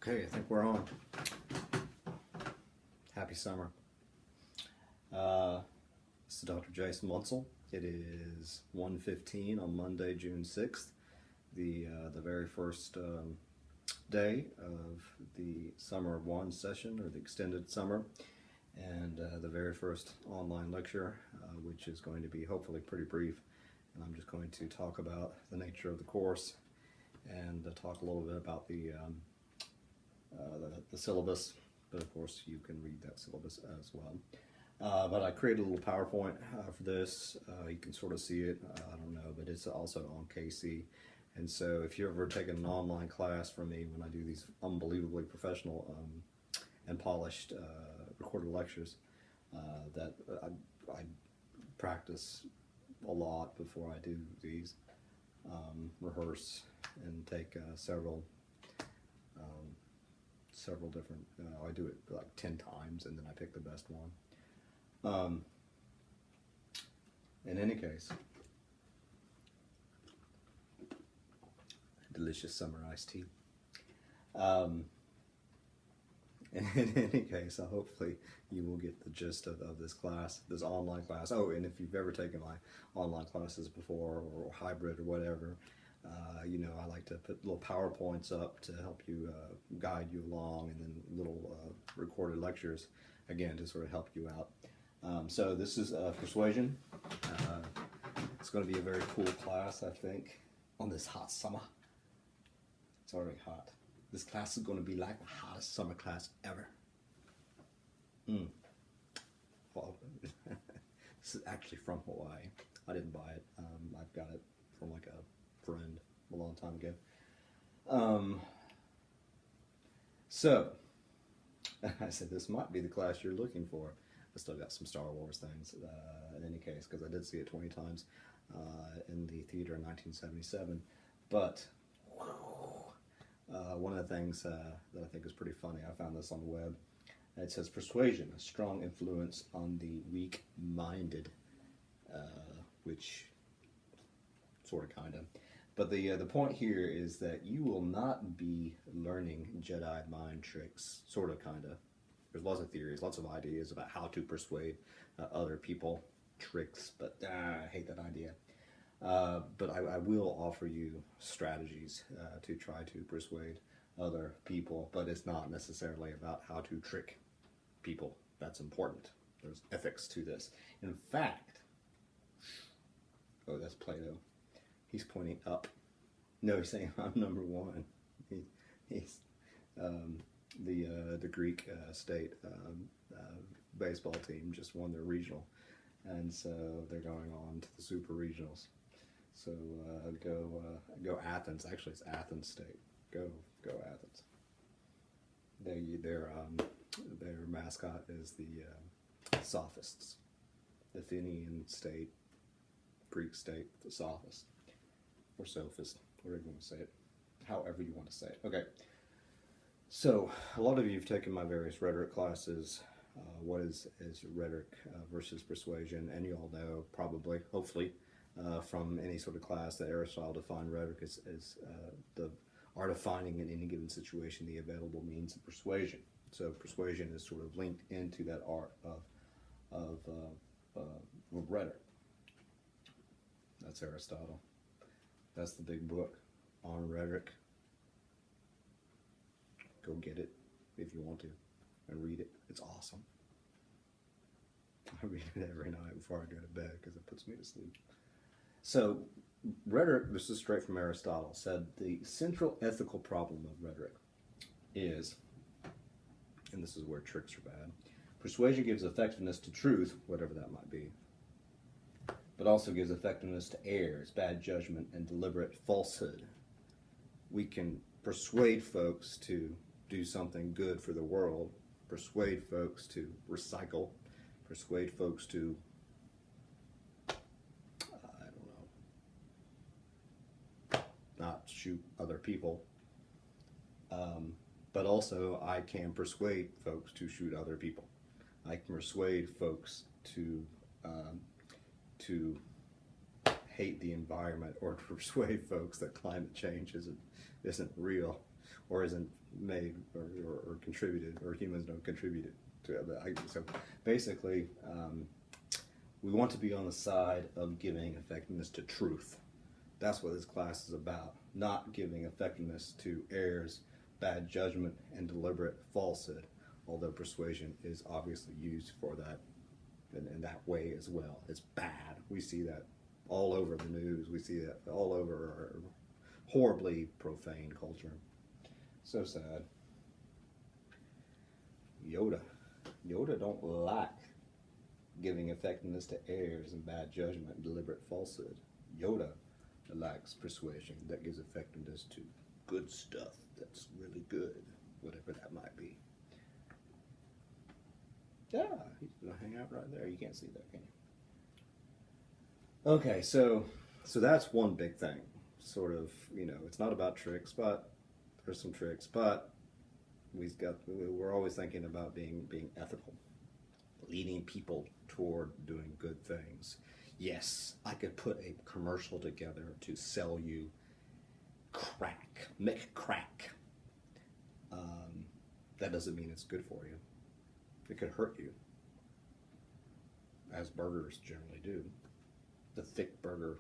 Okay, I think we're on. Happy summer. This is Dr. Jason Munsell. It is 1:15 on Monday, June 6th, the very first day of the Summer of One session, or the extended summer, and the very first online lecture, which is going to be hopefully pretty brief. And I'm just going to talk about the nature of the course and talk a little bit about the syllabus, but of course you can read that syllabus as well. But I created a little PowerPoint for this. You can sort of see it, I don't know, but it's also on KC. And so if you've ever taken an online class from me when I do these unbelievably professional and polished recorded lectures, that I practice a lot before I do these, rehearse and take several different, I do it like 10 times and then I pick the best one. In any case, delicious summer iced tea. In any case, hopefully you will get the gist of this class, this online class. Oh, and if you've ever taken my online classes before, or hybrid or whatever, you know, I like to put little PowerPoints up to help you guide you along, and then little recorded lectures, again, to sort of help you out. So this is Persuasion. It's going to be a very cool class, I think, on this hot summer. It's already hot. This class is going to be like the hottest summer class ever. Well, this is actually from Hawaii. I didn't buy it. I've got it from like a friend a long time ago. So, I said this might be the class you're looking for. I still got some Star Wars things in any case, because I did see it 20 times in the theater in 1977. But one of the things that I think is pretty funny, I found this on the web. It says, Persuasion, a strong influence on the weak-minded, which sort of, kind of. But the point here is that you will not be learning Jedi mind tricks, sort of, kind of. There's lots of theories, lots of ideas about how to persuade other people, tricks, but I hate that idea. But I will offer you strategies to try to persuade other people, but it's not necessarily about how to trick people. That's important. There's ethics to this. In fact, oh, that's Plato. He's pointing up. No, he's saying I'm number one. He's the Greek state baseball team just won their regional, and so they're going on to the super regionals. So go Athens. Actually, it's Athens State. Go Athens. Their mascot is the Sophists. Athenian state, Greek state, the Sophist, or Sophist, whatever you want to say it, however you want to say it. Okay. So a lot of you have taken my various rhetoric classes. What is rhetoric versus persuasion? And you all know, probably, hopefully, from any sort of class that Aristotle defined rhetoric as the art of finding in any given situation the available means of persuasion. So persuasion is sort of linked into that art of rhetoric. That's Aristotle. That's the big book on rhetoric. Go get it if you want to and read it. It's awesome. I read it every night before I go to bed because it puts me to sleep. So, rhetoric, this is straight from Aristotle, said the central ethical problem of rhetoric is, and this is where tricks are bad, persuasion gives effectiveness to truth, whatever that might be, but also gives effectiveness to errors, bad judgment, and deliberate falsehood. We can persuade folks to do something good for the world, persuade folks to recycle, persuade folks to, not shoot other people, but also I can persuade folks to shoot other people. I can persuade folks to hate the environment, or to persuade folks that climate change isn't real, or isn't made or contributed, or humans don't contribute to it. So basically, we want to be on the side of giving effectiveness to truth. That's what this class is about, not giving effectiveness to errors, bad judgment, and deliberate falsehood, although persuasion is obviously used for that in that way as well. It's bad. We see that all over the news. We see that all over our horribly profane culture. So sad. Yoda don't like giving effectiveness to errors and bad judgment and deliberate falsehood. Yoda likes persuasion that gives effectiveness to good stuff that's really good, whatever that might be. Yeah, he's gonna hang out right there. You can't see that, can you? Okay, so that's one big thing. Sort of, it's not about tricks, but there's some tricks, but we're always thinking about being ethical, leading people toward doing good things. Yes, I could put a commercial together to sell you crack, make crack. That doesn't mean it's good for you. It could hurt you, as burgers generally do. The thick burger,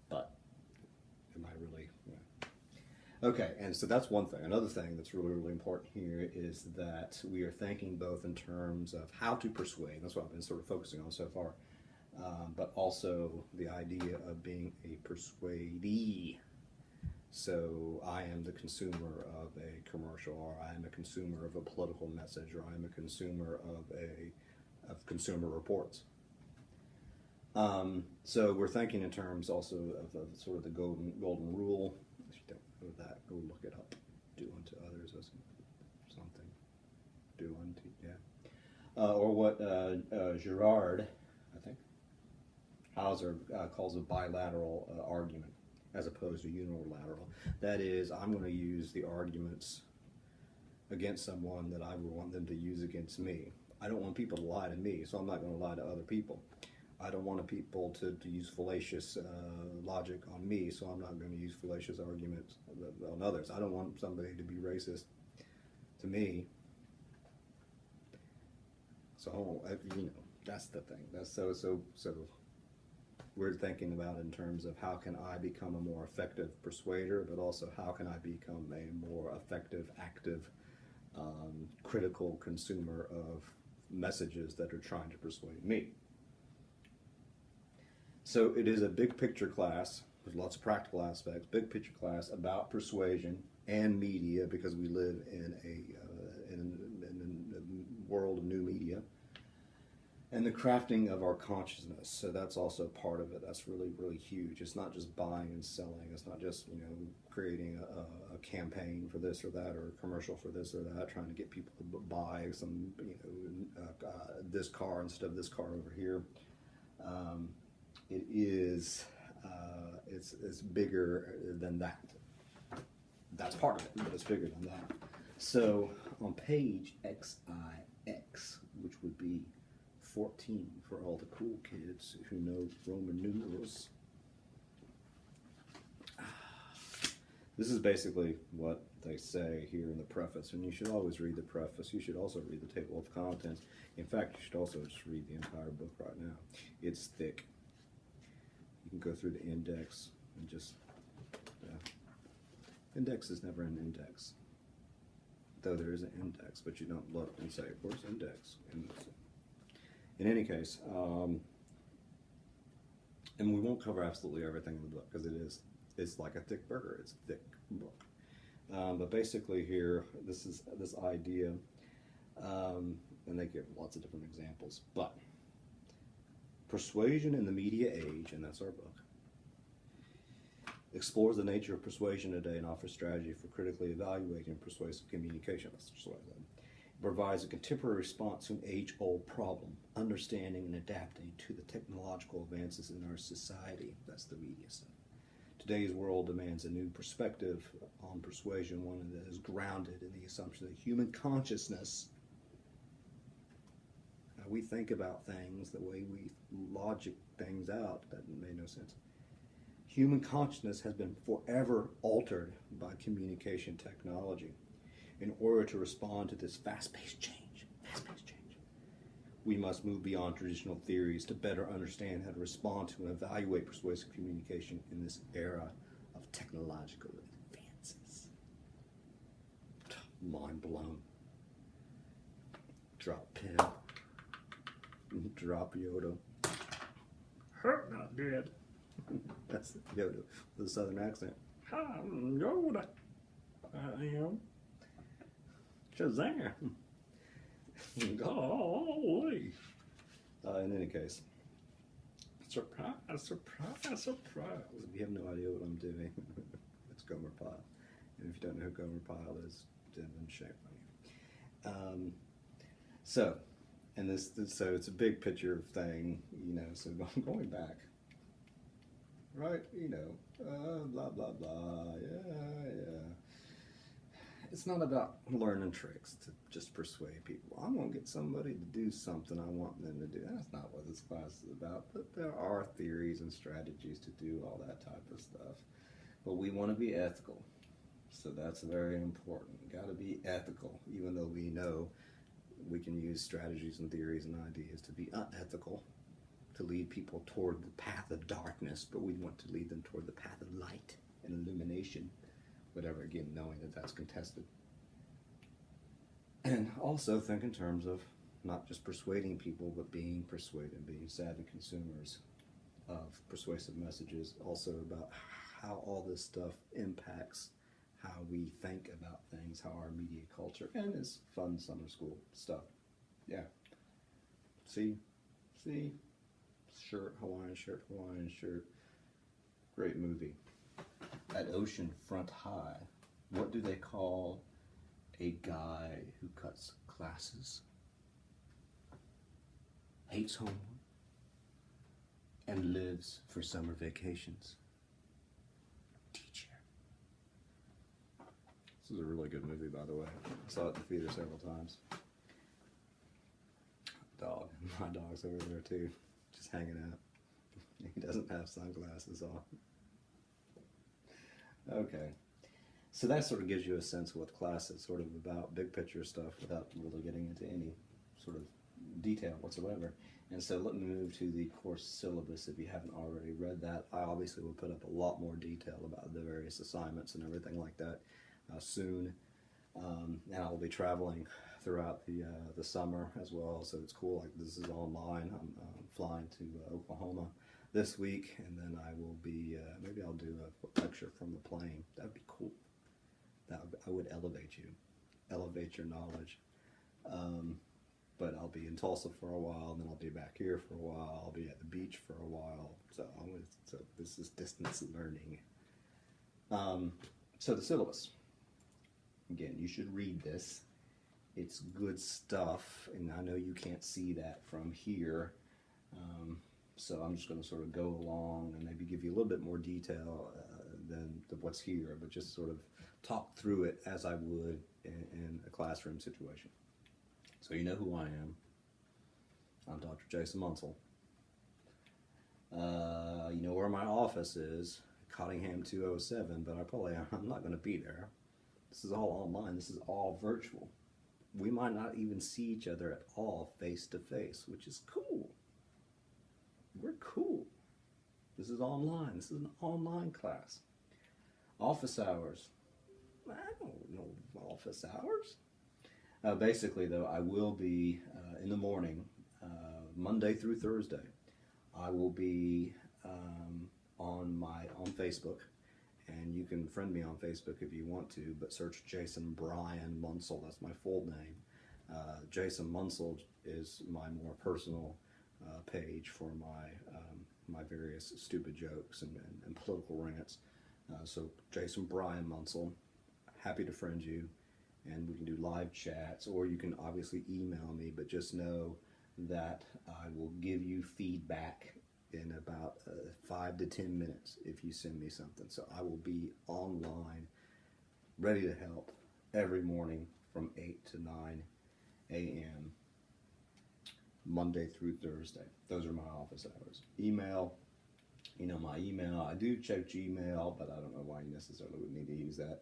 but am I really? Yeah. Okay, and so that's one thing. Another thing that's really, really important here is that we are thinking both in terms of how to persuade. That's what I've been sort of focusing on so far. But also the idea of being a persuadee. So I am the consumer of a commercial, or I am a consumer of a political message, or I am a consumer of consumer reports. So we're thinking in terms also of sort of the golden rule. If you don't know that, go look it up. Do unto others as something. Do unto, yeah. Or what Girard, I think, Hauser calls a bilateral argument, as opposed to unilateral. That is, I'm going to use the arguments against someone that I would want them to use against me. I don't want people to lie to me, so I'm not going to lie to other people. I don't want people to use fallacious logic on me, so I'm not going to use fallacious arguments on others. I don't want somebody to be racist to me. So, that's the thing. That's so we're thinking about in terms of how can I become a more effective persuader, but also how can I become a more effective, active, critical consumer of messages that are trying to persuade me. So it is a big picture class. There's lots of practical aspects. Big picture class about persuasion and media, because we live in a world of new media. And the crafting of our consciousness. So that's also part of it. That's really, really huge. It's not just buying and selling. It's not just, creating a campaign for this or that, or a commercial for this or that, trying to get people to buy some, this car instead of this car over here. It is, it's bigger than that. That's part of it, but it's bigger than that. So on page XIX, which would be 14 for all the cool kids who know Roman numerals. This is basically what they say here in the preface, and you should always read the preface. You should also read the table of contents. In fact, you should also just read the entire book right now. It's thick. You can go through the index and just, index is never an index. Though there is an index, but you don't look and say, where's index? In any case, and we won't cover absolutely everything in the book, because it's like a thick burger. It's a thick book. But basically here, this is this idea, and they give lots of different examples, but Persuasion in the Media Age, and that's our book, explores the nature of persuasion today and offers strategy for critically evaluating persuasive communication. That's just what I said. It provides a contemporary response to an age-old problem, understanding and adapting to the technological advances in our society. That's the media stuff. Today's world demands a new perspective on persuasion, one that is grounded in the assumption that human consciousness, how we think about things, the way we logic things out, that made no sense. Human consciousness has been forever altered by communication technology. In order to respond to this fast-paced change, we must move beyond traditional theories to better understand how to respond to and evaluate persuasive communication in this era of technological advances. Mind blown. Drop pin. Drop Yoda. Hurt not dead. That's Yoda with a southern accent. I'm Yoda. I am. Shazam! Golly. In any case, Surprise, surprise, surprise. if you have no idea what I'm doing, it's Gomer Pyle. And if you don't know who Gomer Pyle is, then I'm shame on you. So it's a big picture thing, so going back, right, blah, blah, blah, yeah. It's not about learning tricks to just persuade people. I'm going to get somebody to do something I want them to do. That's not what this class is about, but there are theories and strategies to do all that type of stuff. But we want to be ethical, so that's very important. Got to be ethical, even though we know we can use strategies and theories and ideas to be unethical, to lead people toward the path of darkness, but we want to lead them toward the path of light and illumination. Whatever, again, knowing that that's contested. And also think in terms of not just persuading people, but being persuaded, being savvy consumers of persuasive messages, also about how all this stuff impacts how we think about things, how our media culture, and it's fun summer school stuff. Yeah. See? Hawaiian shirt. Great movie. At Oceanfront High, what do they call a guy who cuts classes, hates homework, and lives for summer vacations? Teacher. This is a really good movie, by the way. I saw it in the theater several times. My dog's over there too, just hanging out. He doesn't have sunglasses on. Okay, so that sort of gives you a sense of what the class is sort of about, big picture stuff, without really getting into any sort of detail whatsoever. And so let me move to the course syllabus if you haven't already read that. I obviously will put up a lot more detail about the various assignments and everything like that soon. And I will be traveling throughout the summer as well, so it's cool. Like, this is online. I'm flying to Oklahoma this week, and then I will be, maybe I'll do a lecture from the plane. That would be cool. I would elevate your knowledge. But I'll be in Tulsa for a while, and then I'll be back here for a while. I'll be at the beach for a while. So this is distance learning. So the syllabus. Again, you should read this. It's good stuff, and I know you can't see that from here. So I'm just going to sort of go along and maybe give you a little bit more detail than what's here, but just sort of talk through it as I would in a classroom situation. So you know who I am. I'm Dr. Jason Munsell. You know where my office is, Cottingham 207, but I'm not going to be there. This is all online. This is all virtual. We might not even see each other at all face to face, which is cool. We're cool. This is online. This is an online class. Office hours. I don't know office hours. Basically, though, I will be in the morning, Monday through Thursday. I will be on Facebook, and you can friend me on Facebook if you want to, but search Jason Brian Munsell. That's my full name. Jason Munsell is my more personal page for my various stupid jokes and political rants. So Jason Brian Munsell, happy to friend you, and we can do live chats, or you can obviously email me, but just know that I will give you feedback in about 5 to 10 minutes if you send me something. So I will be online, ready to help every morning from 8 to 9 a.m. Monday through Thursday. Those are my office hours. Email my email. I do check Gmail, but I don't know why you necessarily would need to use that.